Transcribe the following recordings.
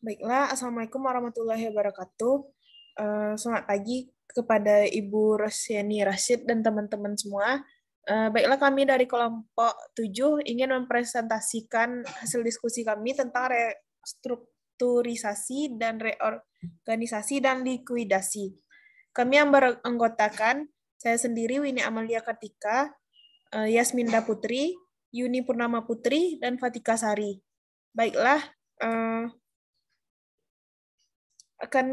Baiklah, Assalamualaikum warahmatullahi wabarakatuh. Selamat pagi kepada Ibu Rosyani Rashid dan teman-teman semua. Baiklah, kami dari kelompok 7 ingin mempresentasikan hasil diskusi kami tentang restrukturisasi dan reorganisasi dan likuidasi. Kami yang beranggotakan, saya sendiri Winnie Amalia Kartika, Yasminda Putri, Yuni Purnama Putri, dan Fatika Sari. Baiklah, akan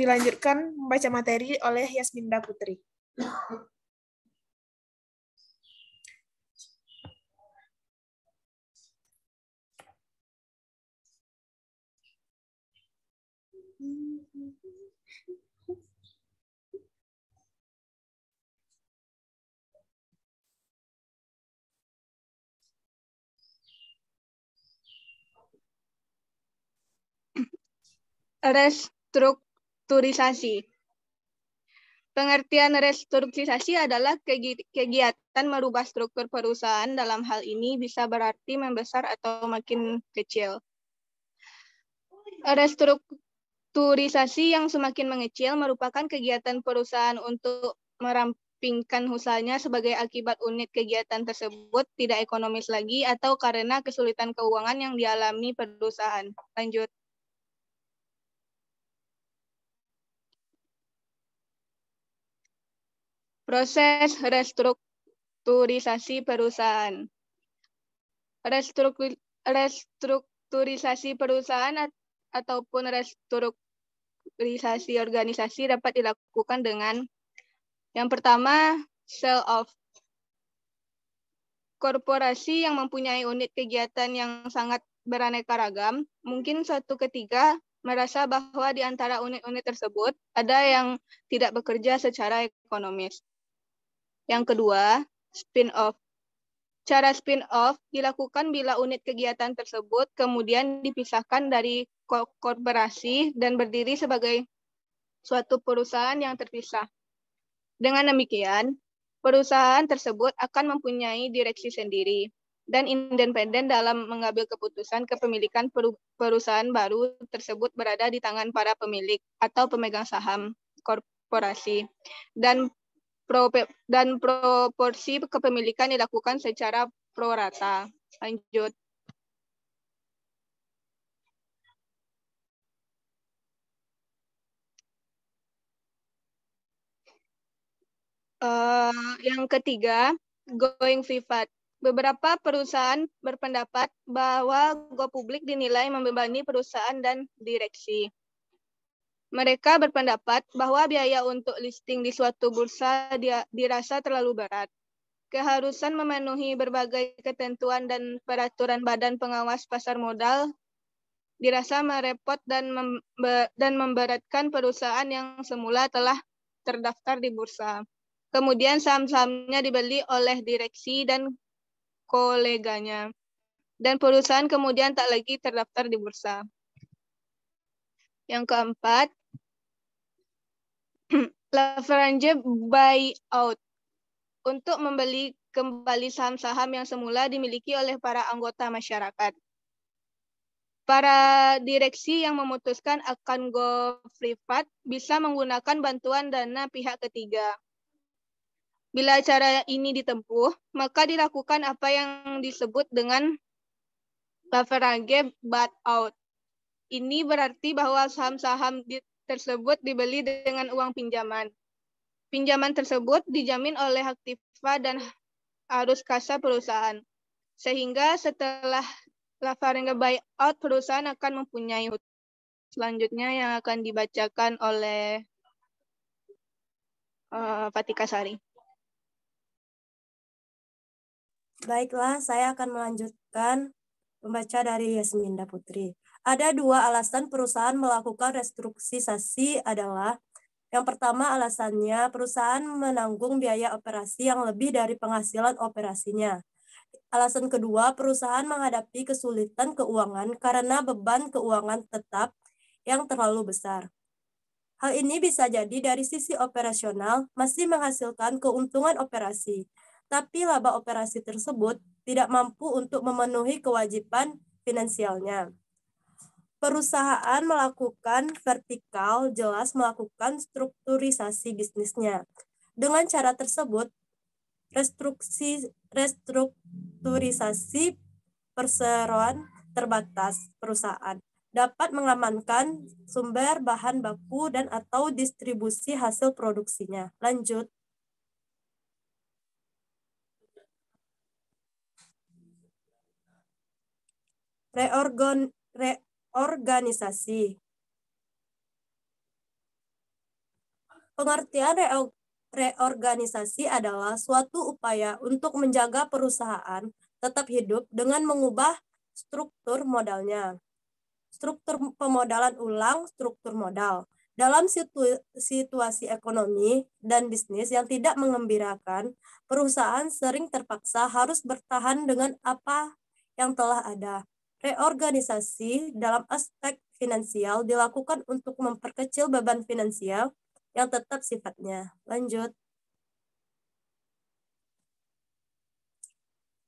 dilanjutkan membaca materi oleh Yasminda Putri. Restrukturisasi. Pengertian restrukturisasi adalah kegiatan merubah struktur perusahaan. Dalam hal ini bisa berarti membesar atau makin kecil. Restrukturisasi yang semakin mengecil merupakan kegiatan perusahaan untuk merampingkan usahanya sebagai akibat unit kegiatan tersebut tidak ekonomis lagi atau karena kesulitan keuangan yang dialami perusahaan. Lanjut. Proses restrukturisasi perusahaan. Restrukturisasi perusahaan ataupun restrukturisasi organisasi dapat dilakukan dengan yang pertama, sell off. Korporasi yang mempunyai unit kegiatan yang sangat beraneka ragam, mungkin suatu ketika merasa bahwa di antara unit-unit tersebut ada yang tidak bekerja secara ekonomis. Yang kedua, spin-off. Cara spin-off dilakukan bila unit kegiatan tersebut kemudian dipisahkan dari korporasi dan berdiri sebagai suatu perusahaan yang terpisah. Dengan demikian, perusahaan tersebut akan mempunyai direksi sendiri dan independen dalam mengambil keputusan kepemilikan perusahaan baru tersebut berada di tangan para pemilik atau pemegang saham korporasi dan proporsi kepemilikan dilakukan secara pro rata. Lanjut. Yang ketiga, going private. Beberapa perusahaan berpendapat bahwa go publik dinilai membebani perusahaan dan direksi. Mereka berpendapat bahwa biaya untuk listing di suatu bursa dirasa terlalu berat. Keharusan memenuhi berbagai ketentuan dan peraturan Badan Pengawas Pasar Modal dirasa merepot dan memberatkan perusahaan yang semula telah terdaftar di bursa. Kemudian saham-sahamnya dibeli oleh direksi dan koleganya. Dan perusahaan kemudian tak lagi terdaftar di bursa. Yang keempat, leverage buyout. Untuk membeli kembali saham-saham yang semula dimiliki oleh para anggota masyarakat. Para direksi yang memutuskan akan go private bisa menggunakan bantuan dana pihak ketiga. Bila cara ini ditempuh, maka dilakukan apa yang disebut dengan leverage buyout. Ini berarti bahwa saham-saham tersebut dibeli dengan uang pinjaman. Pinjaman tersebut dijamin oleh aktiva dan arus kasa perusahaan. Sehingga setelah leverage buyout, perusahaan akan mempunyai hutang. Selanjutnya yang akan dibacakan oleh Fatika Sari. Baiklah, saya akan melanjutkan membaca dari Yasminda Putri. Ada dua alasan perusahaan melakukan restrukturisasi adalah yang pertama alasannya perusahaan menanggung biaya operasi yang lebih dari penghasilan operasinya. Alasan kedua, perusahaan menghadapi kesulitan keuangan karena beban keuangan tetap yang terlalu besar. Hal ini bisa jadi dari sisi operasional masih menghasilkan keuntungan operasi, tapi laba operasi tersebut tidak mampu untuk memenuhi kewajiban finansialnya. Perusahaan melakukan vertikal jelas melakukan strukturisasi bisnisnya. Dengan cara tersebut, restrukturisasi perseroan terbatas perusahaan dapat mengamankan sumber bahan baku dan atau distribusi hasil produksinya. Lanjut. Reorganisasi. Pengertian reorganisasi adalah suatu upaya untuk menjaga perusahaan tetap hidup dengan mengubah struktur modalnya. Struktur pemodalan ulang struktur modal. Dalam situasi ekonomi dan bisnis yang tidak mengembirakan, perusahaan sering terpaksa harus bertahan dengan apa yang telah ada. Reorganisasi dalam aspek finansial dilakukan untuk memperkecil beban finansial yang tetap sifatnya. Lanjut.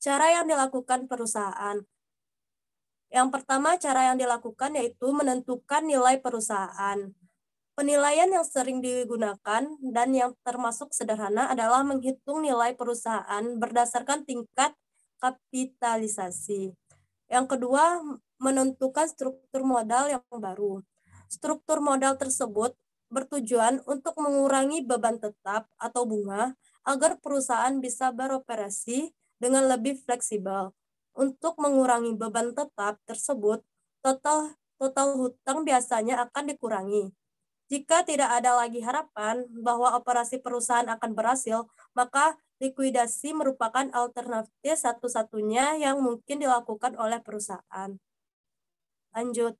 Cara yang dilakukan perusahaan. Yang pertama, cara yang dilakukan yaitu menentukan nilai perusahaan. Penilaian yang sering digunakan dan yang termasuk sederhana adalah menghitung nilai perusahaan berdasarkan tingkat kapitalisasi. Yang kedua, menentukan struktur modal yang baru. Struktur modal tersebut bertujuan untuk mengurangi beban tetap atau bunga agar perusahaan bisa beroperasi dengan lebih fleksibel. Untuk mengurangi beban tetap tersebut, total hutang biasanya akan dikurangi. Jika tidak ada lagi harapan bahwa operasi perusahaan akan berhasil, maka likuidasi merupakan alternatif satu-satunya yang mungkin dilakukan oleh perusahaan. Lanjut.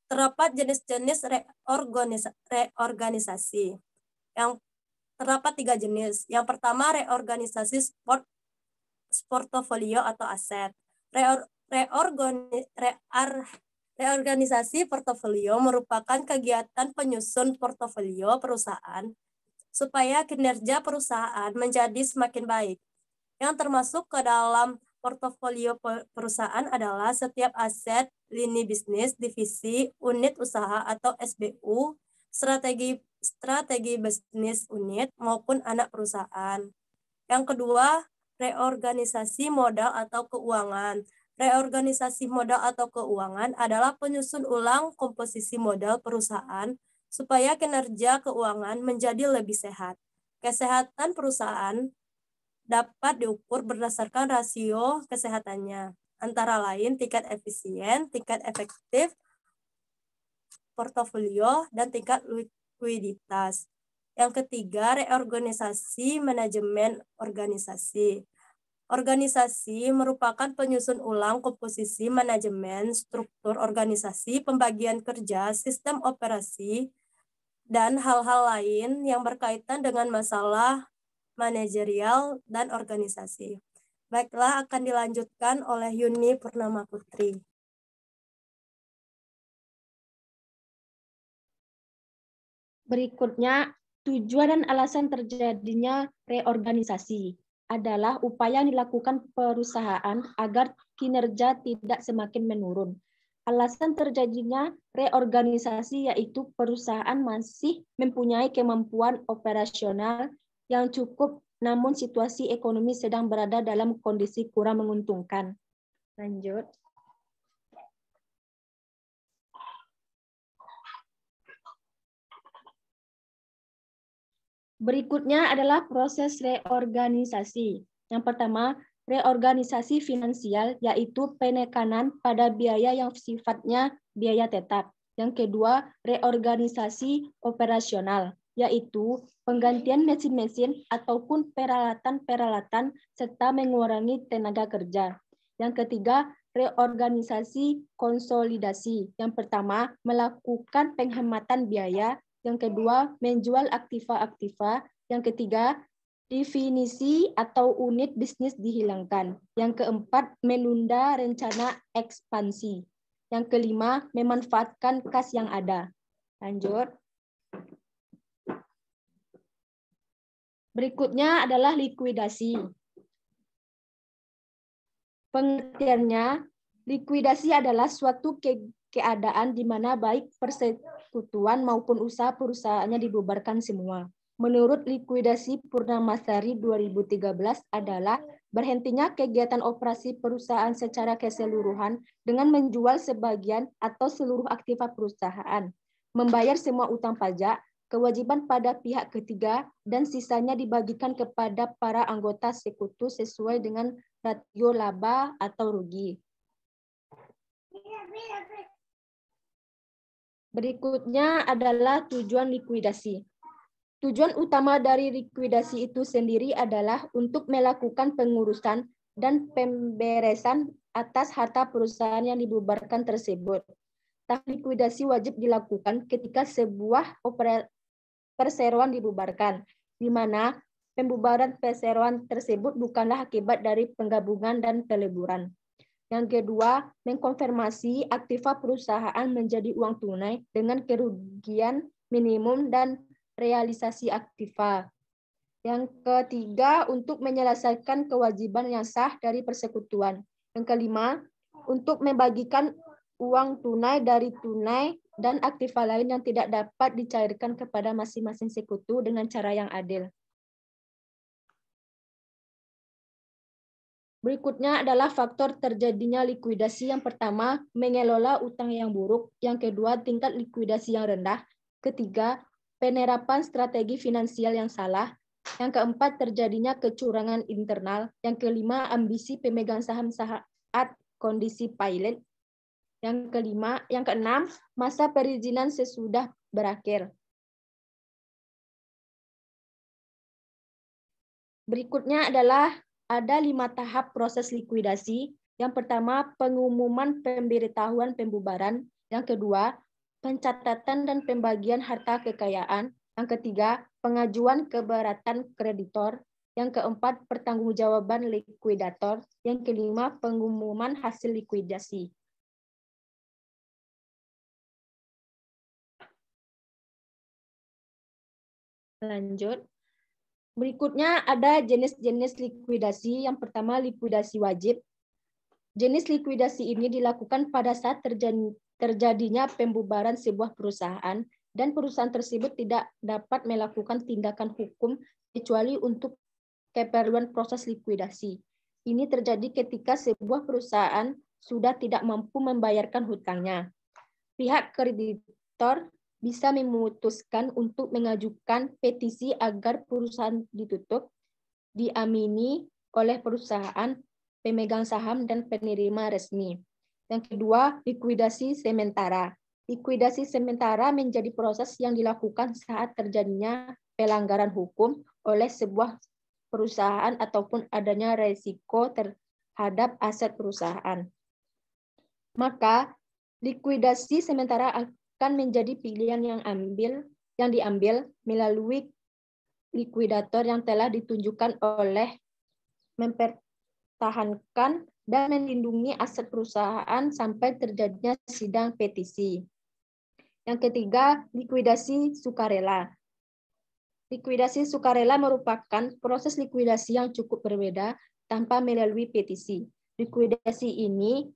Terdapat jenis-jenis reorganisasi. Yang terdapat 3 jenis. Yang pertama, reorganisasi portofolio atau aset. Reorganisasi portofolio merupakan kegiatan penyusun portofolio perusahaan supaya kinerja perusahaan menjadi semakin baik. Yang termasuk ke dalam portofolio perusahaan adalah setiap aset, lini bisnis, divisi, unit usaha atau SBU, strategi bisnis unit maupun anak perusahaan. Yang kedua, reorganisasi modal atau keuangan. Reorganisasi modal atau keuangan adalah penyusun ulang komposisi modal perusahaan supaya kinerja keuangan menjadi lebih sehat. Kesehatan perusahaan dapat diukur berdasarkan rasio kesehatannya, antara lain tingkat efisien, tingkat efektif portofolio, dan tingkat likuiditas. Yang ketiga, reorganisasi manajemen organisasi. Organisasi merupakan penyusun ulang komposisi manajemen, struktur organisasi, pembagian kerja, sistem operasi, dan hal-hal lain yang berkaitan dengan masalah manajerial dan organisasi. Baiklah, akan dilanjutkan oleh Yuni Purnama Putri. Berikutnya, tujuan dan alasan terjadinya reorganisasi adalah upaya yang dilakukan perusahaan agar kinerja tidak semakin menurun. Alasan terjadinya reorganisasi yaitu perusahaan masih mempunyai kemampuan operasional yang cukup, namun situasi ekonomi sedang berada dalam kondisi kurang menguntungkan. Lanjut. Berikutnya adalah proses reorganisasi. Yang pertama, reorganisasi finansial, yaitu penekanan pada biaya yang sifatnya biaya tetap. Yang kedua, reorganisasi operasional, yaitu penggantian mesin-mesin ataupun peralatan-peralatan serta mengurangi tenaga kerja. Yang ketiga, reorganisasi konsolidasi. Yang pertama, melakukan penghematan biaya. Yang kedua, menjual aktiva-aktiva. Yang ketiga, definisi atau unit bisnis dihilangkan. Yang keempat, menunda rencana ekspansi. Yang kelima, memanfaatkan kas yang ada. Lanjut. Berikutnya adalah likuidasi. Pengertiannya, likuidasi adalah suatu keadaan di mana baik persekutuan maupun usaha perusahaannya dibubarkan semua. Menurut likuidasi Purnamasari 2013 adalah berhentinya kegiatan operasi perusahaan secara keseluruhan dengan menjual sebagian atau seluruh aktiva perusahaan, membayar semua utang pajak, kewajiban pada pihak ketiga, dan sisanya dibagikan kepada para anggota sekutu sesuai dengan rasio laba atau rugi. Berikutnya adalah tujuan likuidasi. Tujuan utama dari likuidasi itu sendiri adalah untuk melakukan pengurusan dan pemberesan atas harta perusahaan yang dibubarkan tersebut. Tapi likuidasi wajib dilakukan ketika sebuah perseroan dibubarkan, di mana pembubaran perseroan tersebut bukanlah akibat dari penggabungan dan peleburan. Yang kedua, mengkonfirmasi aktiva perusahaan menjadi uang tunai dengan kerugian minimum dan realisasi aktiva. Yang ketiga, untuk menyelesaikan kewajiban yang sah dari persekutuan. Yang kelima, untuk membagikan uang tunai dari tunai dan aktiva lain yang tidak dapat dicairkan kepada masing-masing sekutu dengan cara yang adil. Berikutnya adalah faktor terjadinya likuidasi. Yang pertama, mengelola utang yang buruk. Yang kedua, tingkat likuidasi yang rendah. Ketiga, penerapan strategi finansial yang salah. Yang keempat, terjadinya kecurangan internal. Yang kelima, ambisi pemegang saham saat kondisi pilot. Yang keenam, masa perizinan sesudah berakhir. Berikutnya adalah ada 5 tahap proses likuidasi. Yang pertama, pengumuman pemberitahuan pembubaran. Yang kedua, pencatatan dan pembagian harta kekayaan. Yang ketiga, pengajuan keberatan kreditor. Yang keempat, pertanggungjawaban likuidator. Yang kelima, pengumuman hasil likuidasi. Lanjut. Berikutnya ada jenis-jenis likuidasi. Yang pertama, likuidasi wajib. Jenis likuidasi ini dilakukan pada saat terjadinya pembubaran sebuah perusahaan dan perusahaan tersebut tidak dapat melakukan tindakan hukum kecuali untuk keperluan proses likuidasi. Ini terjadi ketika sebuah perusahaan sudah tidak mampu membayarkan hutangnya. Pihak kreditor bisa memutuskan untuk mengajukan petisi agar perusahaan ditutup, diamini oleh perusahaan, pemegang saham, dan penerima resmi. Yang kedua, likuidasi sementara. Likuidasi sementara menjadi proses yang dilakukan saat terjadinya pelanggaran hukum oleh sebuah perusahaan ataupun adanya resiko terhadap aset perusahaan. Maka, likuidasi sementara akan menjadi pilihan yang diambil melalui likuidator yang telah ditunjukkan oleh mempertahankan dan melindungi aset perusahaan sampai terjadinya sidang petisi. Yang ketiga, likuidasi sukarela. Likuidasi sukarela merupakan proses likuidasi yang cukup berbeda tanpa melalui petisi. Likuidasi ini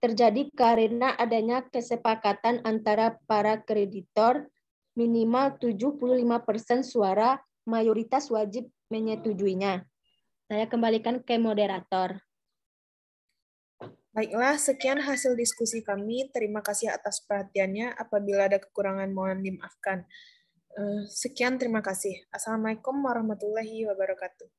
terjadi karena adanya kesepakatan antara para kreditor minimal 75% suara mayoritas wajib menyetujuinya. Saya kembalikan ke moderator. Baiklah, sekian hasil diskusi kami. Terima kasih atas perhatiannya. Apabila ada kekurangan mohon dimaafkan. Sekian, terima kasih. Assalamualaikum warahmatullahi wabarakatuh.